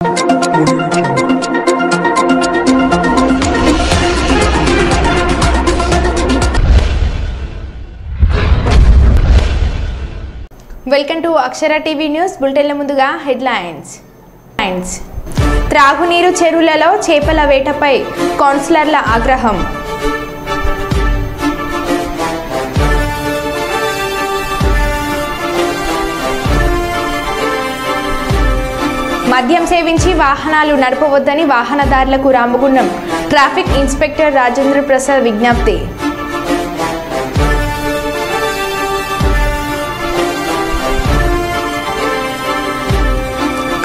Welcome to Akshara TV news బులెటిన్ల ముందుగా headlines. త్రాగునీరు చెరువులలో చేపల వేటపై కౌన్సిలర్ల ఆగ్రహం. మద్యం సేవించి వాహనాలు నడపవద్దని వాహనదారులకు రామగుండం ట్రాఫిక్ ఇన్స్పెక్టర్ రాజేంద్ర ప్రసాద్ విజ్ఞప్తి.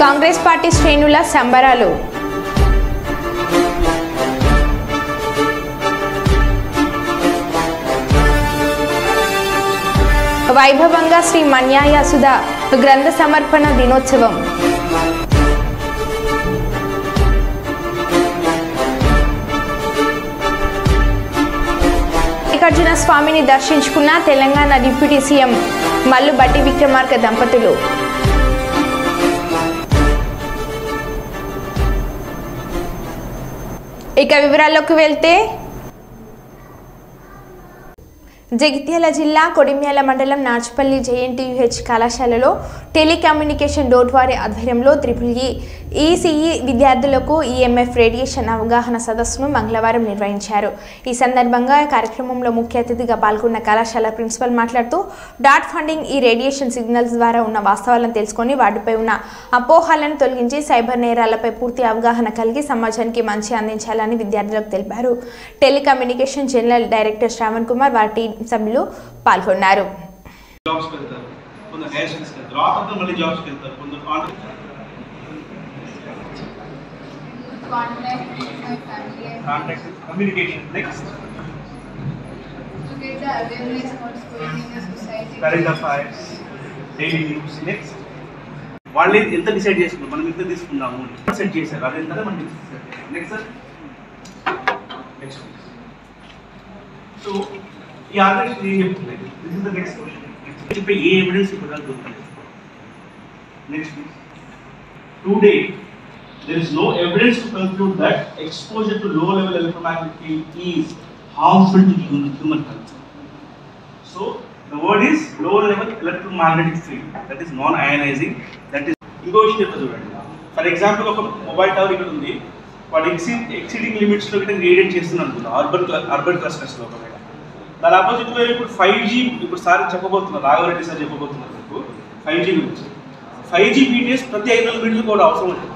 కాంగ్రెస్ పార్టీ శ్రేణుల సంబరాలు. వైభవంగా శ్రీ మన్యాయసుధ గ్రంథ సమర్పణ దినోత్సవం. మల్లికార్జున స్వామిని దర్శించుకున్న తెలంగాణ డిప్యూటీ సీఎం మల్లు బట్టి విక్రమార్క దంపతులు. ఇక వివరాల్లోకి వెళ్తే, జగిత్యాల జిల్లా కొడిమ్యాల మండలం నార్చుపల్లి జేఎన్టీయూహెచ్ కళాశాలలో టెలికమ్యూనికేషన్ డోర్ వారి ఆధ్వర్యంలో EEE ఈసీఈ విద్యార్థులకు ఈఎంఎఫ్ రేడియేషన్ అవగాహన సదస్సును మంగళవారం నిర్వహించారు. ఈ సందర్భంగా కార్యక్రమంలో ముఖ్య అతిథిగా పాల్గొన్న కళాశాల ప్రిన్సిపల్ మాట్లాడుతూ డాట్ ఫండింగ్ ఈ రేడియేషన్ సిగ్నల్స్ ద్వారా ఉన్న వాస్తవాలను తెలుసుకొని వాటిపై ఉన్న అపోహలను తొలగించి సైబర్ నేరాలపై పూర్తి అవగాహన కలిగి సమాజానికి మంచి అందించాలని విద్యార్థులకు తెలిపారు. Telecommunication general director Shravan Kumar వారి టీం సభ్యులు పాల్గొన్నారు. Contact communication next. Together awareness what's going in the society. Current affairs, daily news next. వాళ్ళు ఎంత డిసైడ్ చేసుకున్నాం, మనం ఎంత తీసుకున్నాము సెట్ చేశారు, అదే కదా మనం నెక్స్ట్ సార్. నెక్స్ట్ సో ఈ ఆర్గనైజేషన్ ఏం చెప్తున్నాయి, this is the next question. చెప్పే ఏ ఎవిడెన్స్ ఇక్కడ దొరుకుతుంది. Next today there is no evidence to conclude that exposure to low level electromagnetic field is harmful to human health. So the word is low level electromagnetic field, that is non ionizing, that is ingotion chepta chudandi. For example oka mobile tower ikkada undi, vaadu exceeding limits lo gita radiate chestunnadu anukunda urban clusters lo okavela. Dani opposite lo ippudu 5G ippudu sir చెప్పబోతున్నారు, Raghavareddy sir చెప్పబోతున్నారు మీకు 5G గురించి. 5G BTS ప్రతి 500 మీటర్లు కూడా అవసరం ఉంటుంది.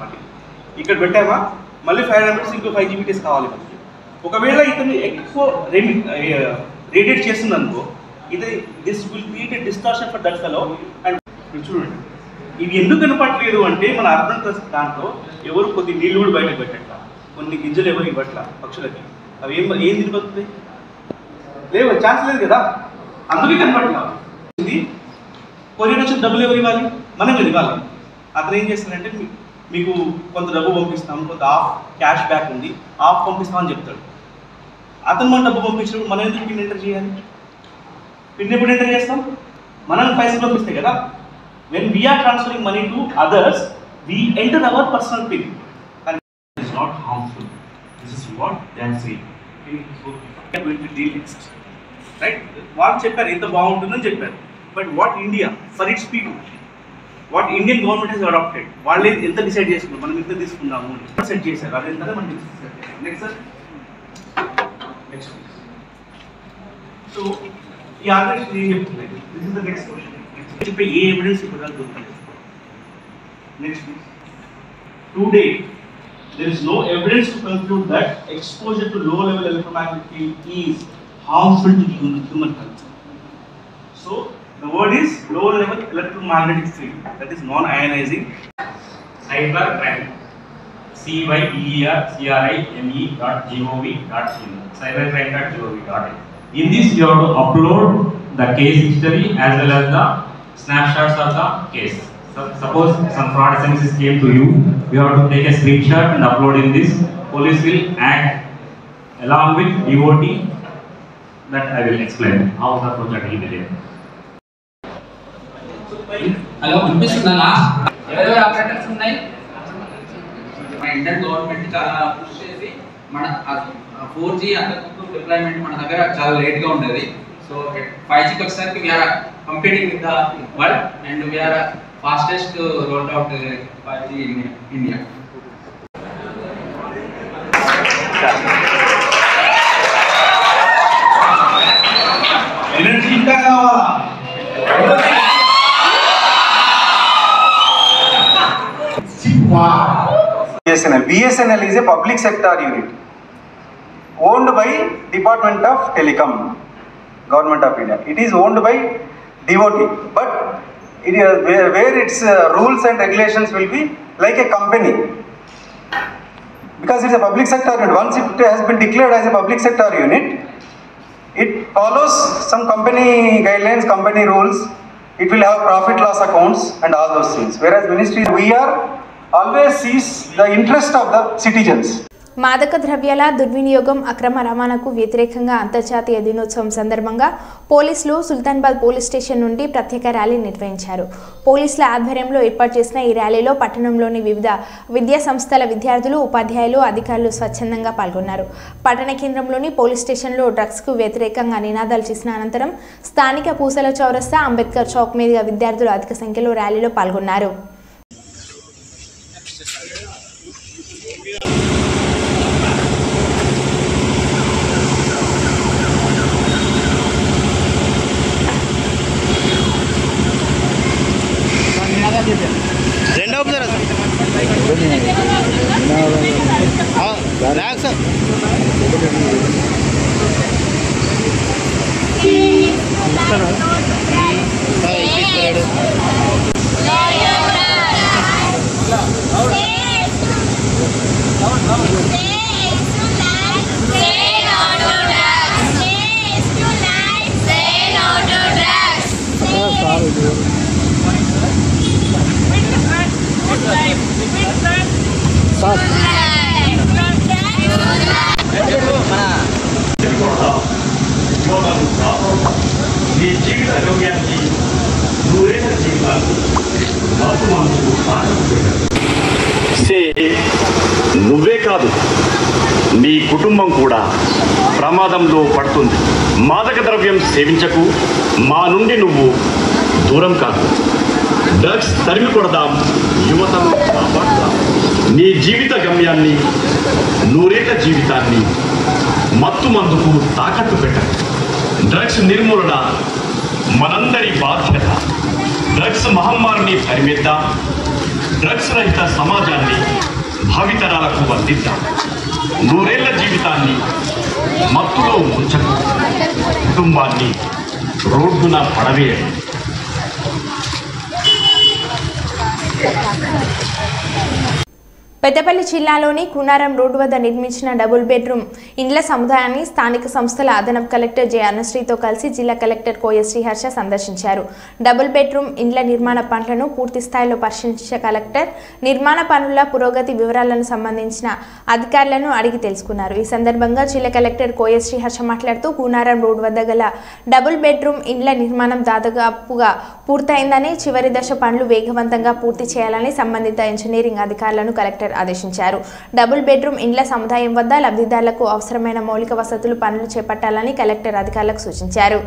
ఇక్కడ పెట్టామా మళ్ళీ 500 మీటర్స్ ఇంకో 5 GBTS కావాలి మనకి. ఒకవేళ ఇతను ఎక్కువ రేడియేట్ చేస్తుంది అనుకో, ఇది this will create a distortion for that fellow. And చూడండి ఇవి ఎందుకు కనపడలేదు అంటే, మన అర్బన్ క్లస్టర్ దాంట్లో ఎవరు కొద్ది నీళ్ళు కూడా బయటకు పెట్టట్లా, కొన్ని గింజలు ఎవరు ఇవ్వట్లా పక్షులకి. అవి ఏం తిరిగిపోతుంది, లేవు, ఛాన్స్ లేదు కదా, అందుకే కనపడట్లా. ఇది కొరియర్ వచ్చిన డబ్బులు ఎవరు ఇవ్వాలి, మనం కదా ఇవ్వాలి. అతను ఏం చేస్తాడంటే, మీకు కొంత డబ్బు పంపిస్తాం, కొంత ఆఫ్ క్యాష్ బ్యాక్ ఉంది, ఆఫ్ పంపిస్తామని చెప్తాడు. అతను మన డబ్బు పంపించినప్పుడు మనం ఎందుకు పిన్ ఎంటర్ చేయాలి? పిన్ ఎప్పుడు ఎంటర్ చేస్తాం, మనం పైసలు పంపిస్తే కదా. When we're transferring money to others we enter our personal pin. It is not harmful, this is what they are saying. So we are going to deal next, right? వాళ్ళు చెప్పారు ఎంత బాగుంటుందని చెప్పారు, but what India for its people, what Indian government has adapted, వాళ్ళు ఎంత decide చేసుకున్నాం, మనం ఎంత తీసుకున్నాము సెట్ చేశారు, అదే కదా మనం నెక్స్ట్ సార్. నెక్స్ట్ సో ఈ ఆర్గనైజేషన్ ఏం చెప్తున్నాయి, this is the next question. చెప్పే ఏ ఎవిడెన్స్ ఇక్కడ దొరుకుతుంది. Next today there is no evidence to conclude that exposure to low level electromagnetic field is harmful to human health. So the word is low level electromagnetic field, that is non ionizing. Cyber crime, cybercrime.gov.in, cybercrime.gov.in. In this you have to upload the case history as well as the snapshots of the case. So suppose some fraud SMS came to you, you have to take a screenshot and upload in this. Police will act along with DOT, that I will explain how the project will be there. Hello వినిపిస్తుందా? ఎవరెవరు operators ఉన్నాయి? Indian government చాలా push చేసి మన 4G అంతకు deployment మన దగ్గర చాలా లేట్గా ఉండేది. సో 5Gకి వచ్చేసరికి we're competing with the world and we're fastest rolled out 5G in India. Energy ఇంకా కావాలా? BSNL is a public sector unit owned by Department of Telecom, Government of India. It is owned by DOT, but it is where its rules and regulations will be like a company, because it is a public sector unit. Once it has been declared as a public sector unit, it follows some company guidelines, company rules. It will have profit loss accounts and all those things. Whereas ministry, we are always sees the interest of the citizens. మాదక ద్రవ్యాల దుర్వినియోగం అక్రమ రవాణాకు వ్యతిరేకంగా అంతర్జాతీయ దినోత్సవం సందర్భంగా పోలీసులు సుల్తాన్బాద్ పోలీస్ స్టేషన్ నుండి ప్రత్యేక ర్యాలీ నిర్వహించారు. పోలీసుల ఆధ్వర్యంలో ఏర్పాటు చేసిన ఈ ర్యాలీలో పట్టణంలోని వివిధ విద్యా సంస్థల విద్యార్థులు, ఉపాధ్యాయులు, అధికారులు స్వచ్ఛందంగా పాల్గొన్నారు. పట్టణ కేంద్రంలోని పోలీస్ స్టేషన్లో డ్రగ్స్కు వ్యతిరేకంగా నినాదాలు చేసిన అనంతరం స్థానిక పూసల చౌరస్తా, అంబేద్కర్ చౌక్ మీదుగా విద్యార్థులు అధిక సంఖ్యలో ర్యాలీలో పాల్గొన్నారు. నువ్వే కాదు, నీ కుటుంబం కూడా ప్రమాదంలో పడుతుంది. మాదక ద్రవ్యం సేవించకు, మా నుండి నువ్వు దూరం కాదు. డ్రగ్స్ తరిమి కొడదాం, యువతను కాపాడుదాం. నీ జీవిత గమ్యాన్ని, నూరేళ్ల జీవితాన్ని మత్తు మందుకు తాకట్టు పెట్టకు. డ్రగ్స్ నిర్మూలన మనందరి బాధ్యత. డ్రగ్స్ మహమ్మారిని తరిమేద్దాం. డ్రగ్స్ రహిత సమాజాన్ని భావితరాలకు అందిద్దాం. నూరేళ్ల జీవితాన్ని మత్తులో ఉంచకు. కుటుంబాన్ని రోడ్డున పడవేయండి. పెద్దపల్లి జిల్లాలోని కునారం రోడ్డు వద్ద నిర్మించిన డబుల్ బెడ్రూమ్ ఇండ్ల సముదాయాన్ని స్థానిక సంస్థల అదనపు కలెక్టర్ జె అన్నశ్రీతో కలిసి జిల్లా కలెక్టర్ కోయ శ్రీహర్ష సందర్శించారు. డబుల్ బెడ్రూమ్ ఇండ్ల నిర్మాణ పనులను పూర్తి స్థాయిలో పరిశీలించిన కలెక్టర్ నిర్మాణ పనుల పురోగతి వివరాలను సంబంధించిన అధికారులను అడిగి తెలుసుకున్నారు. ఈ సందర్భంగా జిల్లా కలెక్టర్ కోయ శ్రీహర్ష మాట్లాడుతూ కునారం రోడ్డు వద్ద గల డబుల్ బెడ్రూమ్ ఇండ్ల నిర్మాణం దాదాపుగా పూర్తయిందని, చివరి దశ పనులు వేగవంతంగా పూర్తి చేయాలని సంబంధిత ఇంజనీరింగ్ అధికారులను కలెక్టర్ ఆదేశించారు. డబుల్ బెడ్రూమ్ ఇండ్ల సముదాయం వద్ద లబ్ధిదారులకు అవసరమైన మౌలిక వసతులు పనులు చేపట్టాలని కలెక్టర్ అధికారులకు సూచించారు.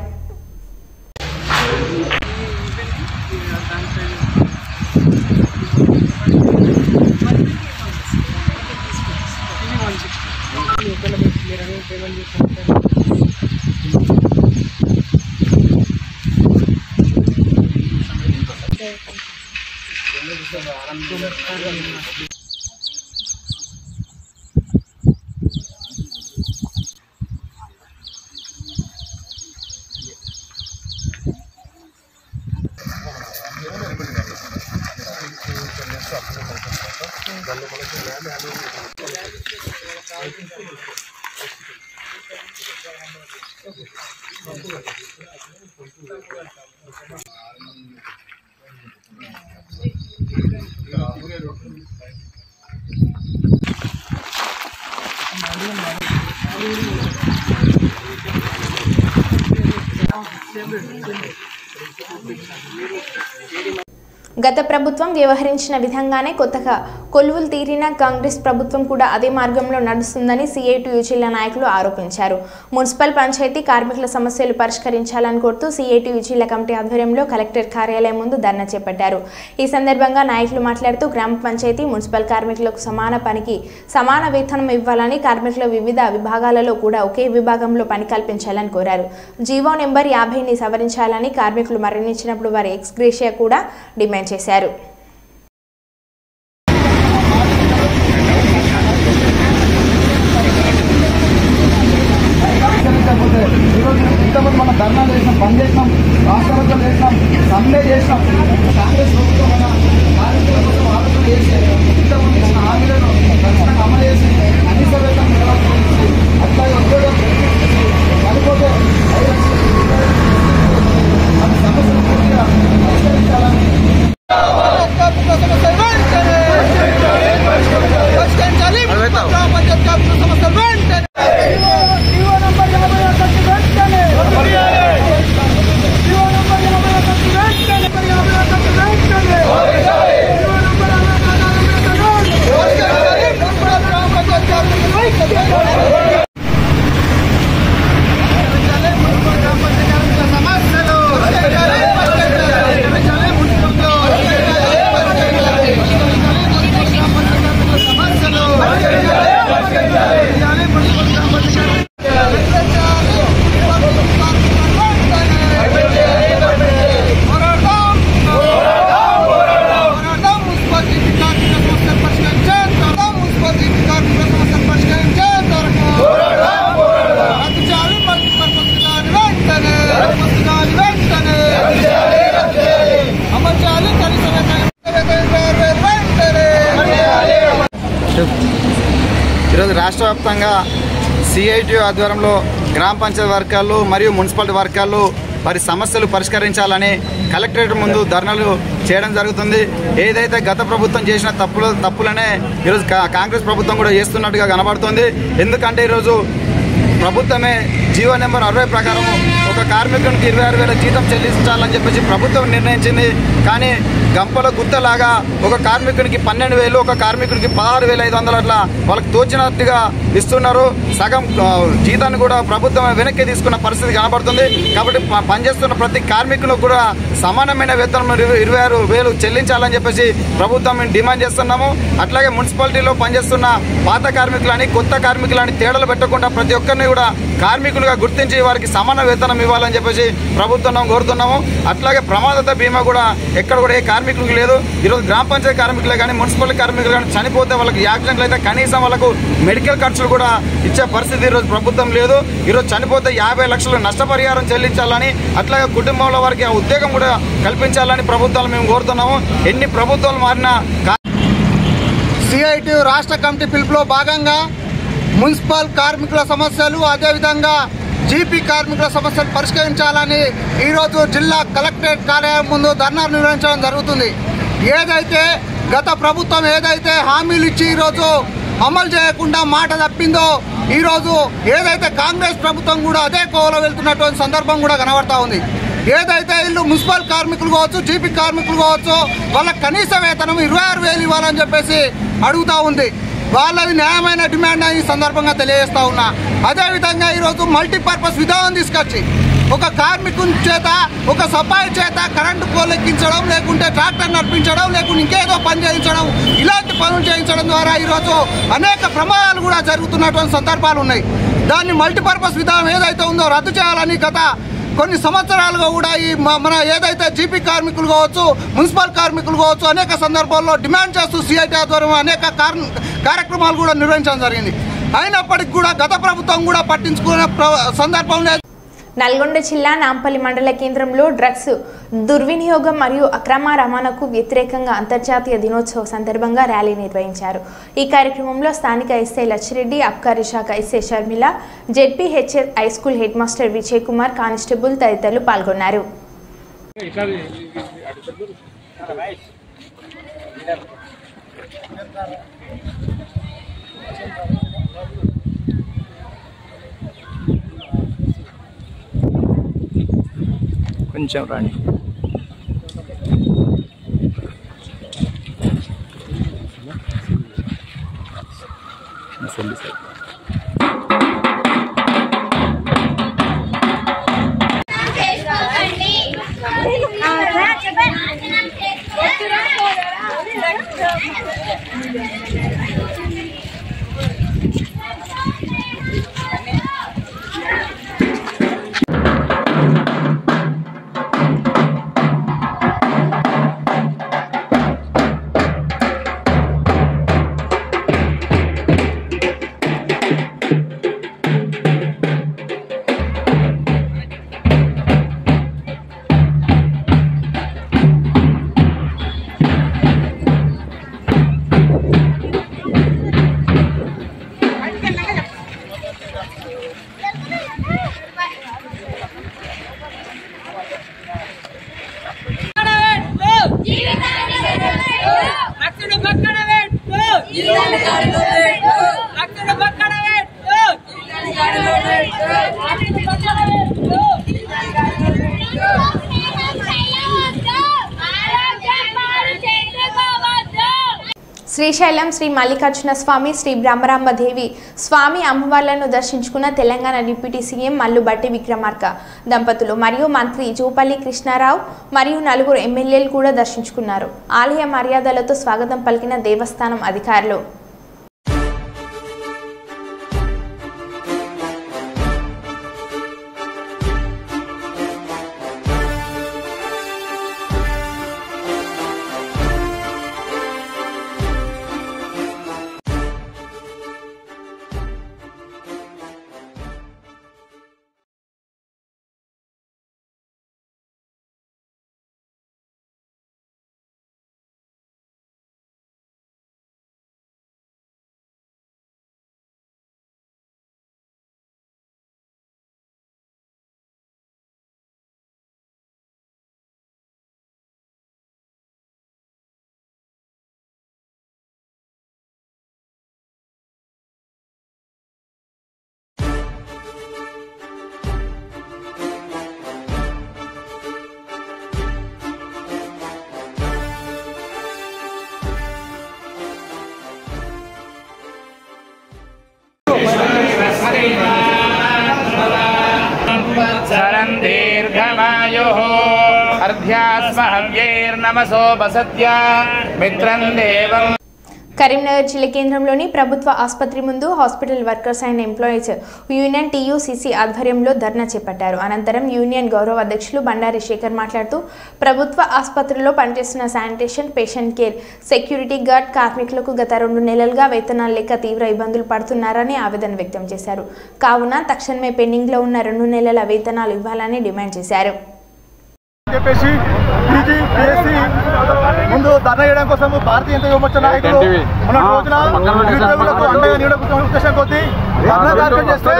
గత ప్రభుత్వం వ్యవహరించిన విధంగానే కొత్తగా కొలువులు తీరిన కాంగ్రెస్ ప్రభుత్వం కూడా అదే మార్గంలో నడుస్తుందని సిఐటియు జిల్లా నాయకులు ఆరోపించారు. మున్సిపల్ పంచాయతీ కార్మికుల సమస్యలు పరిష్కరించాలని కోరుతూ సిఐటియు జిల్లా కమిటీ ఆధ్వర్యంలో కలెక్టర్ కార్యాలయం ముందు ధర్నా చేపట్టారు. ఈ సందర్భంగా నాయకులు మాట్లాడుతూ గ్రామ పంచాయతీ మున్సిపల్ కార్మికులకు సమాన పనికి సమాన వేతనం ఇవ్వాలని, కార్మికుల వివిధ విభాగాలలో కూడా ఒకే విభాగంలో పని కల్పించాలని కోరారు. జీవో నెంబర్ 50ని సవరించాలని, కార్మికులు మరణించినప్పుడు వారి ఎక్స్గ్రేషియా కూడా డిమాండ్ చేశారు. ఇంతమంది మనం ధర్నా చేసినాం, బంద్ చేసినాం, రాష్ట్రాలతో చేసినాం, సమ్మె చేసినాం. కాంగ్రెస్ ప్రభుత్వం కార్మికుల కోసం ఆలోచన చేసి ఇంతమంది ఇచ్చిన హామీలను ఖచ్చితంగా అమలు చేసి కనీస వేతనం నిర్వహించి అట్లాగే ఉద్యోగం పడిపోతే 5 లక్షల అది సమస్యలు పూర్తిగా పరిష్కరించాలని ఈరోజు రాష్ట్ర వ్యాప్తంగా సిఐటియు ఆధ్వర్యంలో గ్రామ పంచాయతీ వర్గాలు మరియు మున్సిపాలిటీ వర్గాలు వారి సమస్యలు పరిష్కరించాలని కలెక్టరేట్ ముందు ధర్నాలు చేయడం జరుగుతుంది. ఏదైతే గత ప్రభుత్వం చేసిన తప్పులనే ఈరోజు కాంగ్రెస్ ప్రభుత్వం కూడా చేస్తున్నట్టుగా కనబడుతుంది. ఎందుకంటే ఈరోజు ప్రభుత్వమే జీవో నెంబర్ 60 ప్రకారం ఒక కార్మికునికి 26,000 జీతం చెల్లించాలని చెప్పేసి ప్రభుత్వం నిర్ణయించింది. కానీ గంపల గుత్తలాగా ఒక కార్మికునికి 12,000, ఒక కార్మికునికి 16,500 అట్లా వాళ్ళకి తోచినట్టుగా ఇస్తున్నారు. సగం జీతాన్ని కూడా ప్రభుత్వం వెనక్కి తీసుకున్న పరిస్థితి కనబడుతుంది. కాబట్టి పనిచేస్తున్న ప్రతి కార్మికులకు కూడా సమానమైన వేతనం 26,000 చెల్లించాలని చెప్పేసి ప్రభుత్వం మేము డిమాండ్ చేస్తున్నాము. అట్లాగే మున్సిపాలిటీలో పనిచేస్తున్న పాత కార్మికులని, కొత్త కార్మికులని తేడాలు పెట్టకుండా ప్రతి ఒక్కరిని కూడా కార్మికులుగా గుర్తించి వారికి సమాన వేతనం ఇవ్వాలని చెప్పేసి ప్రభుత్వం కోరుతున్నాము. అట్లాగే ప్రమాదత బీమా కూడా ఎక్కడ కూడా ఏ కార్మికులకు లేదు. ఈరోజు గ్రామ పంచాయతీ కార్మికులే కానీ మున్సిపల్ కార్మికులు కానీ చనిపోతే వాళ్ళకి యాక్సిడెంట్లు అయితే కనీసం వాళ్ళకు మెడికల్ ఖర్చులు కూడా ఇచ్చే పరిస్థితి ఈరోజు ప్రభుత్వం లేదు. ఈరోజు చనిపోతే 50 లక్షలు నష్టపరిహారం చెల్లించాలని, అట్లాగే కుటుంబంలో వారికి ఆ ఉద్యోగం కూడా కల్పించాలని ప్రభుత్వాలు మేము కోరుతున్నాము. ఎన్ని ప్రభుత్వాలు మారినా సిఐటియు రాష్ట్ర కమిటీ పిలుపులో భాగంగా మున్సిపల్ కార్మికుల సమస్యలు, అదేవిధంగా జీపీ కార్మికుల సమస్యలు పరిష్కరించాలని ఈరోజు జిల్లా కలెక్టరేట్ కార్యాలయం ముందు ధర్నా నిర్వహించడం జరుగుతుంది. ఏదైతే గత ప్రభుత్వం ఏదైతే హామీలు ఇచ్చి ఈరోజు అమలు చేయకుండా మాట తప్పిందో, ఈరోజు ఏదైతే కాంగ్రెస్ ప్రభుత్వం కూడా అదే కోవలో వెళ్తున్నటువంటి సందర్భం కూడా కనబడతా ఉంది. ఏదైతే వీళ్ళు మున్సిపల్ కార్మికులు కావచ్చు, జీపీ కార్మికులు కావచ్చు, వాళ్ళ కనీస వేతనం 26,000 ఇవ్వాలని చెప్పేసి అడుగుతూ ఉంది. వాళ్ళది న్యాయమైన డిమాండ్ ఈ సందర్భంగా తెలియజేస్తా ఉన్నా. అదేవిధంగా ఈరోజు మల్టీపర్పస్ విధానం తీసుకొచ్చి ఒక కార్మికుని చేత, ఒక సఫాయి చేత కరెంటు పోల్ ఎక్కించడం, లేకుంటే ట్రాక్టర్ నడిపించడం, లేకుంటే ఇంకేదో పని చేయించడం, ఇలాంటి పనులు చేయించడం ద్వారా ఈరోజు అనేక ప్రమాదాలు కూడా జరుగుతున్నటువంటి సందర్భాలు ఉన్నాయి. దాన్ని మల్టీపర్పస్ విధానం ఏదైతే ఉందో రద్దు చేయాలని గత కొన్ని సంవత్సరాలుగా కూడా ఈ మన ఏదైతే జీపీ కార్మికులు కావచ్చు, మున్సిపల్ కార్మికులు కావచ్చు అనేక సందర్భాల్లో డిమాండ్ చేస్తూ సిఐటి ఆధ్వర్యంలో అనేక కార్యక్రమాలు కూడా నిర్వహించడం జరిగింది. అయినప్పటికీ కూడా గత ప్రభుత్వం కూడా పట్టించుకునే సందర్భం లేదు. నల్గొండ జిల్లా నాంపల్లి మండల కేంద్రంలో డ్రగ్స్ దుర్వినియోగం మరియు అక్రమ రవాణాకు వ్యతిరేకంగా అంతర్జాతీయ దినోత్సవ సందర్భంగా ర్యాలీ నిర్వహించారు. ఈ కార్యక్రమంలో స్థానిక ఎస్ఐ లచ్చిరెడ్డి, అబ్కారీ శాఖ SI Sharmila, ZPHS high school head master Vijay Kumar, constable తదితరులు పాల్గొన్నారు. కొంచెం రండి. శ్రీశైలం శ్రీ మల్లికార్జున స్వామి శ్రీ బ్రహ్మరాంబదేవి స్వామి అమ్మవార్లను దర్శించుకున్న తెలంగాణ డిప్యూటీ సీఎం మల్లుబట్టి విక్రమార్క దంపతులు మరియు మంత్రి జూపల్లి కృష్ణారావు మరియు నలుగురు ఎమ్మెల్యేలు కూడా దర్శించుకున్నారు. ఆలయ మర్యాదలతో స్వాగతం పలికిన దేవస్థానం అధికారులు. दीर्घमायुः अर्ध्यास्महव्यैर्नमसो वसत्य मित्रं देवं. కరీంనగర్ జిల్లా కేంద్రంలోని ప్రభుత్వ ఆసుపత్రి ముందు hospital workers and employees union టీయూసీసీ ఆధ్వర్యంలో ధర్నా చేపట్టారు. అనంతరం యూనియన్ గౌరవ అధ్యక్షులు బండారి శేఖర్ మాట్లాడుతూ ప్రభుత్వ ఆసుపత్రిలో పనిచేస్తున్న sanitation, patient care, security guard కార్మికులకు గత 2 నెలలుగా వేతనాలు లేక తీవ్ర ఇబ్బందులు పడుతున్నారని ఆవేదన వ్యక్తం చేశారు. కావున తక్షణమే పెండింగ్లో ఉన్న 2 నెలల వేతనాలు ఇవ్వాలని డిమాండ్ చేశారు. ముందు ధర్నా చేయడం కోసం భారతీయ జనతా యువమోర్చా నాయకులు మన రోజున నిరుద్యోగులకు అండగా నిలబడే ఉద్దేశం కొద్దీ ధర్నా కార్యక్రమం చేస్తే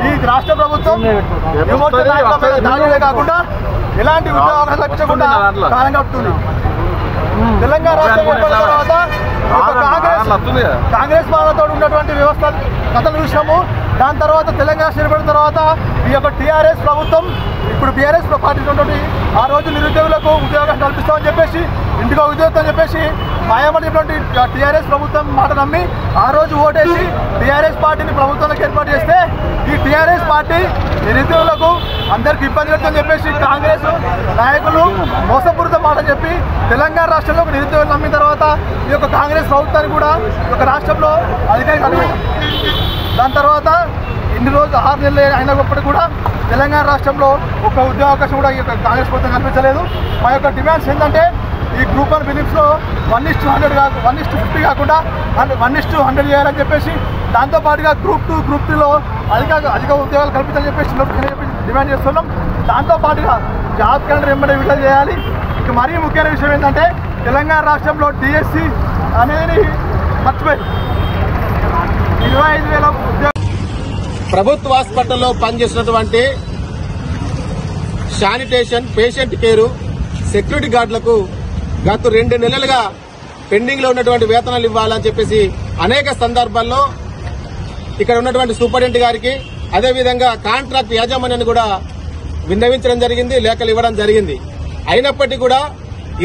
ఈ రాష్ట్ర ప్రభుత్వం యువమోర్చా నాయకులపై దాడులే కాకుండా ఎలాంటి ఉద్యోగ అవకాశాలు లభించకుండా కాలం గడుపుతుంది. తెలంగాణ రాష్ట్రం ఏర్పడిన తర్వాత కాంగ్రెస్ వాళ్ళతో ఉన్నటువంటి వ్యవస్థ కథలు చూసినాము. దాని తర్వాత తెలంగాణ ఏర్పడిన తర్వాత ఈ యొక్క టీఆర్ఎస్ ప్రభుత్వం ఇప్పుడు బీఆర్ఎస్ పార్టీ ఉన్నటువంటి ఆ రోజు నిరుద్యోగులకు ఉద్యోగం కల్పిస్తామని చెప్పేసి ఇంటికి ఉద్యోగం అని చెప్పేసి మాయమడినటువంటి టీఆర్ఎస్ ప్రభుత్వం మాట నమ్మి ఆ రోజు ఓటేసి టీఆర్ఎస్ పార్టీని ప్రభుత్వంలోకి ఏర్పాటు చేస్తే ఈ టీఆర్ఎస్ పార్టీ నిరుద్యోగులకు అందరికి ఇబ్బంది పెడుతుందని చెప్పేసి కాంగ్రెస్ నాయకులు మోసపూరిత మాట చెప్పి తెలంగాణ రాష్ట్రంలో నిరుద్యోగులు నమ్మిన తర్వాత ఈ యొక్క కాంగ్రెస్ ప్రభుత్వాన్ని కూడా ఈ యొక్క రాష్ట్రంలో అధికారం కలిగి దాని తర్వాత ఇన్ని రోజులు 6 నెలలు అయినప్పటికీ కూడా తెలంగాణ రాష్ట్రంలో ఒక ఉద్యోగ అవకాశం కూడా ఈ యొక్క కాంగ్రెస్ ప్రభుత్వం కల్పించలేదు. మా యొక్క డిమాండ్స్ ఏంటంటే ఈ గ్రూప్ 1 ఫిలిమ్స్లో 1:50 కాకుండా 1:100 చేయాలని చెప్పేసి దాంతోపాటుగా గ్రూప్ 2, గ్రూప్ 3లో అధిక ఉద్యోగాలు కల్పించాలని చెప్పేసి డిమాండ్ చేస్తున్నాం. దాంతోపాటుగా జాబ్ క్యాలెండర్ వెంబడి విడుదల చేయాలి. ఇక మరీ ముఖ్యమైన విషయం ఏంటంటే తెలంగాణ రాష్ట్రంలో డిఎస్సి అనేది మర్చిపోయి 25,000 ఉద్యోగాలు ప్రభుత్వ హాస్పిటల్లో పనిచేసినటువంటి శానిటేషన్, పేషెంట్ కేరు, సెక్యూరిటీ గార్డులకు గత 2 నెలలుగా పెండింగ్ లో ఉన్నటువంటి వేతనాలు ఇవ్వాలని చెప్పేసి అనేక సందర్భాల్లో ఇక్కడ ఉన్నటువంటి సూపరింటెండెంట్ గారికి అదేవిధంగా కాంట్రాక్ట్ యాజమాన్యాన్ని కూడా విన్నవించడం జరిగింది, లేఖలు ఇవ్వడం జరిగింది. అయినప్పటికీ కూడా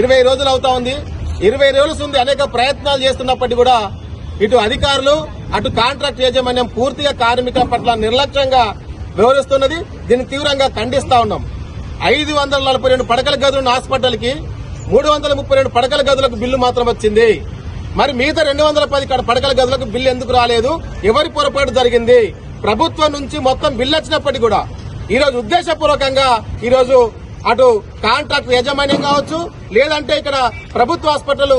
20 రోజులు అవుతా ఉంది. 20 రోజుల నుండి అనేక ప్రయత్నాలు చేస్తున్నప్పటికీ కూడా ఇటు అధికారులు అటు కాంట్రాక్ట్ యాజమాన్యం పూర్తిగా కార్మికుల పట్ల నిర్లక్ష్యంగా వ్యవహరిస్తున్నది. దీన్ని తీవ్రంగా ఖండిస్తా ఉన్నాం. 542 పడకల గదులున్న హాస్పిటల్ కి 332 పడకల గదులకు బిల్లు మాత్రం వచ్చింది. మరి మిగతా 210 పడకల గదులకు బిల్లు ఎందుకు రాలేదు? ఎవరి పొరపాటు జరిగింది? ప్రభుత్వం నుంచి మొత్తం బిల్లు వచ్చినప్పటికీ కూడా ఈరోజు ఉద్దేశపూర్వకంగా ఈరోజు అటు కాంట్రాక్ట్ యాజమాన్యం కావచ్చు, లేదంటే ఇక్కడ ప్రభుత్వ హాస్పిటల్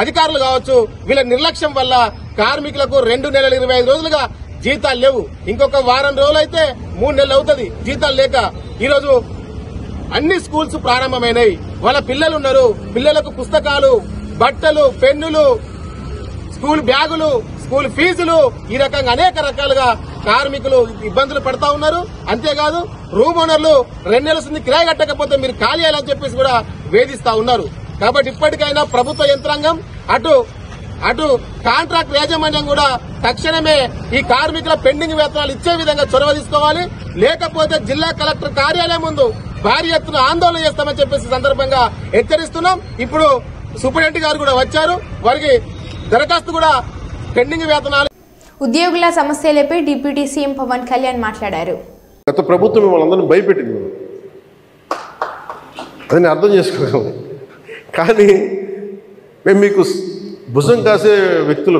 అధికారులు కావచ్చు, వీళ్ళ నిర్లక్ష్యం వల్ల కార్మికులకు 2 నెలల 25 రోజులుగా జీతాలు లేవు. ఇంకొక వారం రోజులు అయితే 3 నెలలు అవుతుంది జీతాలు లేక. ఈరోజు అన్ని స్కూల్స్ ప్రారంభమైనాయి. వాళ్ళ పిల్లలు ఉన్నారు. పిల్లలకు పుస్తకాలు, బట్టలు, పెన్నులు, స్కూల్ బ్యాగులు, స్కూల్ ఫీజులు, ఈ రకంగా అనేక రకాలుగా కార్మికులు ఇబ్బందులు పడతా ఉన్నారు. అంతేకాదు రూమ్ ఓనర్లు 2 నెలల కిరాయి కట్టకపోతే మీరు ఖాళీ చేయాలని చెప్పేసి కూడా వేధిస్తా ఉన్నారు. కాబట్టి ఇప్పటికైనా ప్రభుత్వ యంత్రాంగం అటు కాంట్రాక్ట్ యాజమాన్యం కూడా తక్షణమే ఈ కార్మికుల పెండింగ్ వేతనాలు ఇచ్చే విధంగా చొరవ తీసుకోవాలి. లేకపోతే జిల్లా కలెక్టర్ కార్యాలయం ముందు భారీ ఎత్తున ఆందోళన చేస్తామని చెప్పేసి సందర్భంగా హెచ్చరిస్తున్నాం. ఇప్పుడు సూపరింటెండెంట్ గారు కూడా వచ్చారు. వారికి దరఖాస్తు కూడా పెండింగ్ వేతనాలు. ఉద్యోగుల సమస్యలపై డిప్యూటీ సీఎం పవన్ కళ్యాణ్ మాట్లాడారు. గత ప్రభుత్వం మిమ్మల్ని అందరినీ భయపెట్టింది, అది నేను అర్థం చేసుకోగలం. కానీ మేము మీకు భుజం కాసే వ్యక్తులు.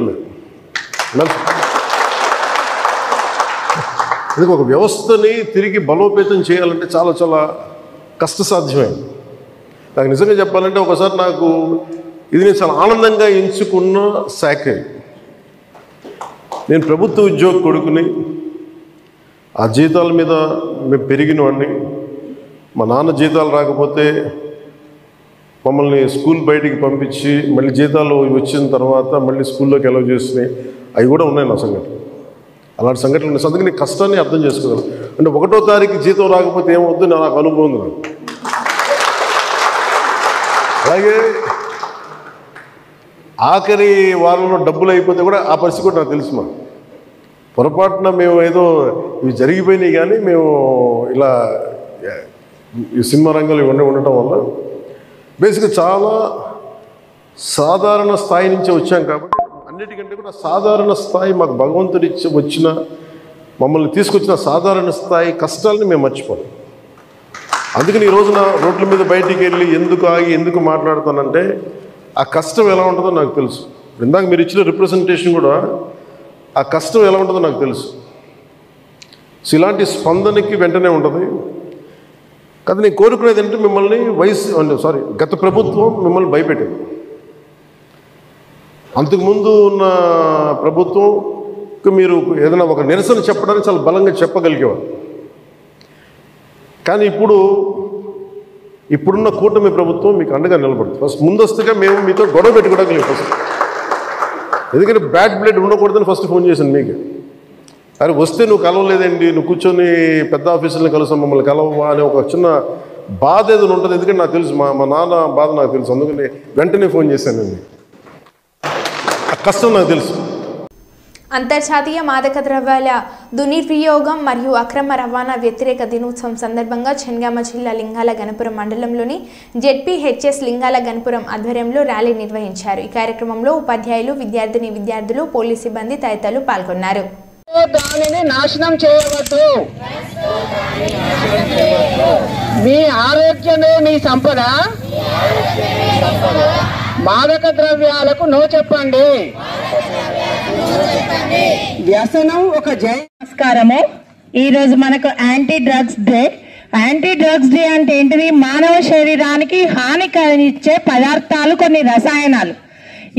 ఇది ఒక వ్యవస్థని తిరిగి బలోపేతం చేయాలంటే చాలా చాలా కష్టసాధ్యమైంది. నాకు నిజంగా చెప్పాలంటే ఒకసారి నాకు ఇది నేను చాలా ఆనందంగా ఎంచుకున్న శాఖ. నేను ప్రభుత్వ ఉద్యోగ కొడుకుని, ఆ జీతాల మీద మేము పెరిగిన వాడిని. మా నాన్న జీతాలు రాకపోతే మమ్మల్ని స్కూల్ బయటికి పంపించి మళ్ళీ జీతాలు వచ్చిన తర్వాత మళ్ళీ స్కూల్లోకి అలౌ చేసినాయి. అవి కూడా ఉన్నాయి నా సంఘటన. అలాంటి సంఘటనలు ఉన్నాయి. అందుకని కష్టాన్ని అర్థం చేసుకోగలను. అంటే 1వ తారీఖు జీతం రాకపోతే ఏమవుద్దు నాకు అనుభవం ఉంది. నాకు అలాగే ఆఖరి వారంలో డబ్బులు అయిపోతే కూడా ఆ పరిస్థితి కూడా నాకు తెలుసు. మా పొరపాటున మేము ఏదో ఇవి జరిగిపోయినాయి, కానీ మేము ఇలా ఈ సినిమా రంగంలో ఇవన్నీ ఉండటం వల్ల బేసిక్గా చాలా సాధారణ స్థాయి నుంచి వచ్చాం. కాబట్టి అన్నిటికంటే కూడా సాధారణ స్థాయి మాకు భగవంతుడి వచ్చిన మమ్మల్ని తీసుకొచ్చిన సాధారణ స్థాయి కష్టాలని మేము మర్చిపోతాం. అందుకని ఈ రోజున రోడ్ల మీద బయటికి వెళ్ళి ఎందుకు ఆగి ఎందుకు మాట్లాడుతానంటే ఆ కష్టం ఎలా ఉంటుందో నాకు తెలుసు. ఇందాక మీరు ఇచ్చిన రిప్రజెంటేషన్ కూడా ఆ కష్టం ఎలా ఉంటుందో నాకు తెలుసు. సో ఇలాంటి స్పందనకి వెంటనే ఉంటుంది. కానీ నేను కోరుకునేది ఏంటంటే మిమ్మల్ని గత ప్రభుత్వం మిమ్మల్ని భయపెట్టింది. అంతకుముందు ఉన్న ప్రభుత్వంకి మీరు ఏదైనా ఒక నిరసన చెప్పడానికి చాలా బలంగా చెప్పగలిగేవారు. కానీ ఇప్పుడున్న కూటమి ప్రభుత్వం మీకు అండగా నిలబడుతుంది. ఫస్ట్ ముందస్తుగా మేము మీతో గొడవ పెట్టుకోవడానికి లేదు ఫస్ట్. ఎందుకంటే బ్యాడ్ బ్లడ్ ఉండకూడదని ఫస్ట్ ఫోన్ చేశాను మీకు. అరే వస్తే నువ్వు కలవలేదండి, నువ్వు కూర్చొని పెద్ద ఆఫీసులను కలుసాం, మమ్మల్ని కలవవా అనే ఒక చిన్న బాధ ఏదైనా ఉంటుంది. ఎందుకంటే నాకు తెలుసు, మా నాన్న బాధ నాకు తెలుసు. అందుకని వెంటనే ఫోన్ చేశానండి. ఆ కష్టం నాకు తెలుసు. అంతర్జాతీయ మాదక ద్రవ్యాల దుర్వినియోగం మరియు అక్రమ రవాణా వ్యతిరేక దినోత్సవం సందర్భంగా జనగామ జిల్లా లింగాల గణపురం మండలంలోని జెడ్పీహెచ్ఎస్ లింగాల గణపురం ఆధ్వర్యంలో ర్యాలీ నిర్వహించారు. ఈ కార్యక్రమంలో ఉపాధ్యాయులు, విద్యార్థులు, పోలీసు సిబ్బంది తదితరులు పాల్గొన్నారు. దానిని నాశనం చేయవద్దు. మీ ఆరోగ్యమే మీ సంపద. మాదక ద్రవ్యాలకు నో చెప్పండి. వ్యసనం ఒక నమస్కారము. ఈరోజు మనకు anti drugs day. Anti drugs day అంటే ఏంటిది? మానవ శరీరానికి హాని కలిగించే పదార్థాలు, కొన్ని రసాయనాలు.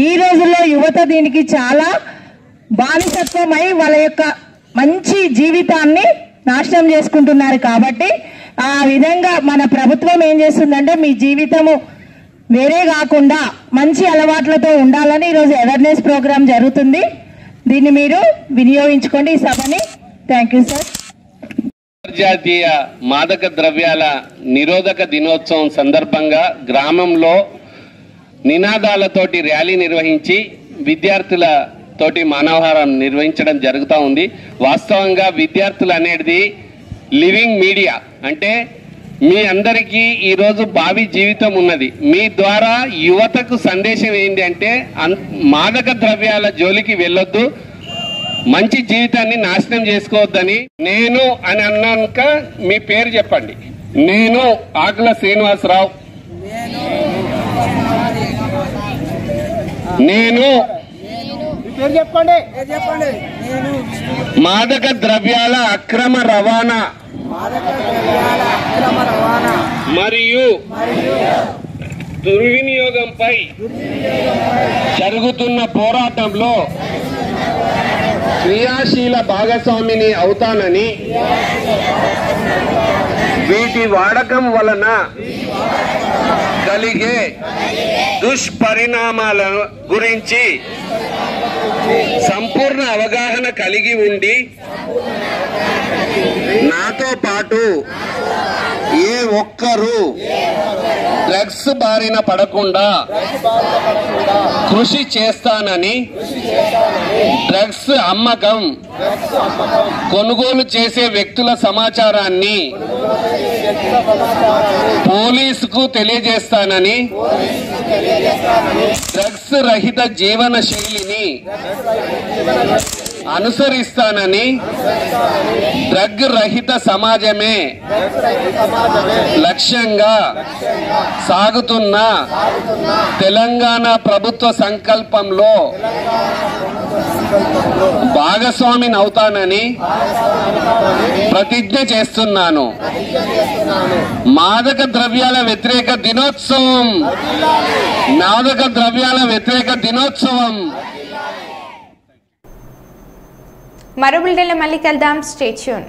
ఈ రోజుల్లో యువత దీనికి చాలా బానిసత్వమై వాళ్ళ యొక్క మంచి జీవితాన్ని నాశనం చేసుకుంటున్నారు. కాబట్టి ఆ విధంగా మన ప్రభుత్వం ఏం చేస్తుందంటే మీ జీవితము వేరే కాకుండా మంచి అలవాట్లతో ఉండాలని ఈరోజు అవేర్నెస్ ప్రోగ్రామ్ జరుగుతుంది. దీన్ని మీరు వినియోగించుకోండి ఈ సభని. Thank you sir. అంతర్జాతీయ మాదక ద్రవ్యాల నిరోధక దినోత్సవం సందర్భంగా గ్రామంలో నినాదాలతోటి ర్యాలీ నిర్వహించి విద్యార్థులతోటి మానవహారం నిర్వహించడం జరుగుతూ ఉంది. వాస్తవంగా విద్యార్థులు అనేది లివింగ్ మీడియా, అంటే మీ అందరికీ ఈరోజు భావి జీవితం ఉన్నది. మీ ద్వారా యువతకు సందేశం ఏంటి అంటే మాదక ద్రవ్యాల జోలికి వెళ్ళొద్దు, మంచి జీవితాన్ని నాశనం చేసుకోవద్దని. నేను అని అన్నాక మీ పేరు చెప్పండి. నేను ఆకుల శ్రీనివాసరావు. నేను మాదక ద్రవ్యాల అక్రమ రవాణా మరియు దుర్వినియోగంపై జరుగుతున్న పోరాటంలో క్రియాశీల భాగస్వామిని అవుతానని, వీటి వాడకం వలన కలిగే దుష్పరిణామాల గురించి సంపూర్ణ అవగాహన కలిగి ఉండి నాతో పాటు ఏ ఒక్కరూ డ్రగ్స్ బారిన పడకుండా కృషి చేస్తానని, డ్రగ్స్ అమ్మకం కొనుగోలు చేసే వ్యక్తుల సమాచారాన్ని పోలీసుకు తెలియజేస్తానని, డ్రగ్స్ రహిత జీవన శైలిని అనుసరిస్తానని, డ్రగ్ రహిత సమాజమే లక్ష్యంగా సాగుతున్న తెలంగాణ ప్రభుత్వ సంకల్పంలో భాగస్వామిని అవుతానని ప్రతిజ్ఞ చేస్తున్నాను. మాదక ద్రవ్యాల వ్యతిరేక దినోత్సవం, మాదక ద్రవ్యాల వ్యతిరేక దినోత్సవం. మరో బులెటిన్లో మళ్ళీ కలుద్దాం. Stay tune.